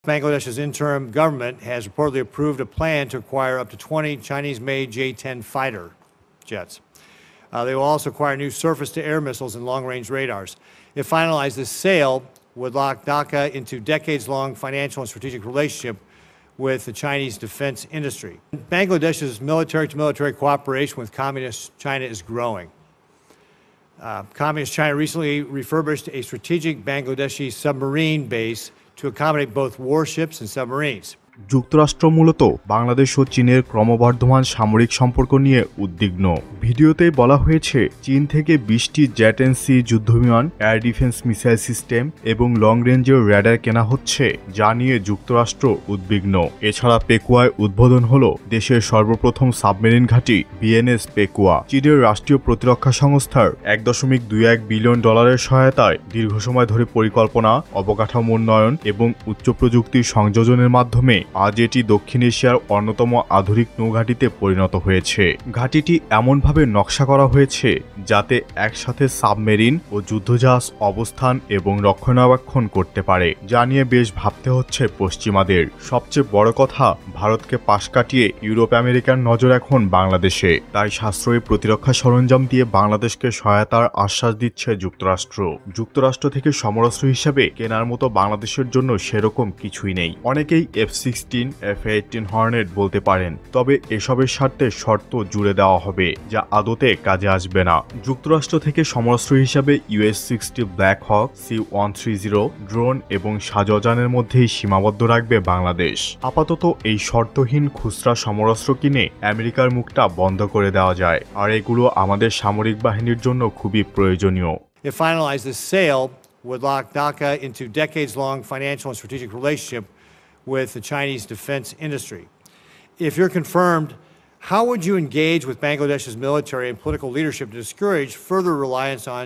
Bangladesh's interim government has reportedly approved a plan to acquire up to 20 Chinese-made J-10 fighter jets. They will also acquire new surface-to-air missiles and long-range radars. If finalized, this sale would lock Dhaka into decades-long financial and strategic relationship with the Chinese defense industry. Bangladesh's military-to-military cooperation with Communist China is growing. Communist China recently refurbished a strategic Bangladeshi submarine base to accommodate both warships and submarines. যুক্তরাষ্ট্র মূলত বাংলাদেশ ও চীনের ক্রমবর্ধমান সামরিক সম্পর্ক নিয়ে উদ্বিগ্ন। ভিডিওতে বলা হয়েছে চীন থেকে 20টি জেট-এন-সি যুদ্ধবিমান, এয়ার ডিফেন্স মিসাইল সিস্টেম এবং লং রেঞ্জের র্যাডার কেনা হচ্ছে, যা নিয়ে যুক্তরাষ্ট্র উদ্বিগ্ন। এছাড়া পেকুয়ায় উদ্বোধন হল দেশের সর্বপ্রথম সাবমেরিন ঘাঁটি বিএনএস পেকুয়া। চীনের রাষ্ট্রীয় প্রতিরক্ষা সংস্থার $1.21 বিলিয়ন সহায়তায় দীর্ঘ সময় ধরে পরিকল্পনা, অবকাঠামো উন্নয়ন এবং উচ্চ প্রযুক্তির সংযোজনের মাধ্যমে আজ এটি দক্ষিণ এশিয়ার অন্যতম আধুনিক নৌঘাঁটিতে পরিণত হয়েছে। ঘাঁটিটি এমনভাবে নকশা করা হয়েছে যাতে একসাথে সাবমেরিন ও যুদ্ধজাহাজ অবস্থান এবং রক্ষণাবেক্ষণ করতে পারে, যা নিয়ে বেশ ভাবতে হচ্ছে পশ্চিমাদের। সবচেয়ে বড় কথা, ভারতকে পাশ কাটিয়ে ইউরোপ আমেরিকার নজর এখন বাংলাদেশে। তাই সাশ্রয়ী প্রতিরক্ষা সরঞ্জাম দিয়ে বাংলাদেশকে সহায়তার আশ্বাস দিচ্ছে যুক্তরাষ্ট্র। যুক্তরাষ্ট্র থেকে সমরাস্ত্র হিসাবে কেনার মতো বাংলাদেশের জন্য সেরকম কিছুই নেই। অনেকেই F-16, F-18 হর্নেট বলতে পারেন, তবে এসবের স্বার্থে শর্ত জুড়ে দেওয়া হবে যা আদতে কাজে আসবে না। যুক্তরাষ্ট্র থেকে সমরাস্ত্র হিসাবে US-60 ব্ল্যাক হক, C-130 ড্রোন এবং সাজযানের মধ্যেই সীমাবদ্ধ রাখবে বাংলাদেশ। আপাতত এই শর্তহীন খুচরা সমরাস্ত্র কিনে আমেরিকার মুখটা বন্ধ করে দেওয়া যায়, আর এগুলো আমাদের সামরিক বাহিনীর জন্য খুবই প্রয়োজনীয়। If finalized, this sale would lock Dhaka into decades-long financial and strategic relationship with the Chinese defense industry. If you're confirmed, how would you engage with Bangladesh's military and political leadership to discourage further reliance on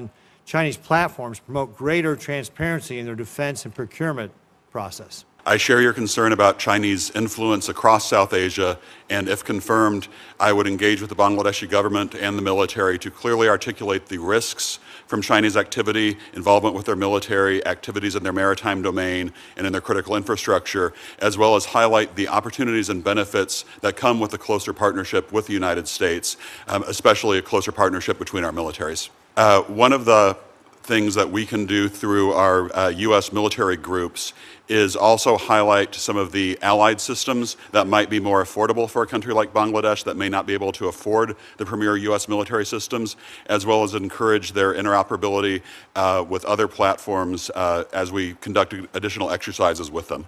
Chinese platforms to promote greater transparency in their defense and procurement process? I share your concern about Chinese influence across South Asia, and if confirmed, I would engage with the Bangladeshi government and the military to clearly articulate the risks from Chinese activity, involvement with their military, activities in their maritime domain and in their critical infrastructure, as well as highlight the opportunities and benefits that come with a closer partnership with the United States, especially a closer partnership between our militaries. One of the things that we can do through our U.S. military groups is also highlight some of the allied systems that might be more affordable for a country like Bangladesh that may not be able to afford the premier U.S. military systems, as well as encourage their interoperability with other platforms as we conduct additional exercises with them.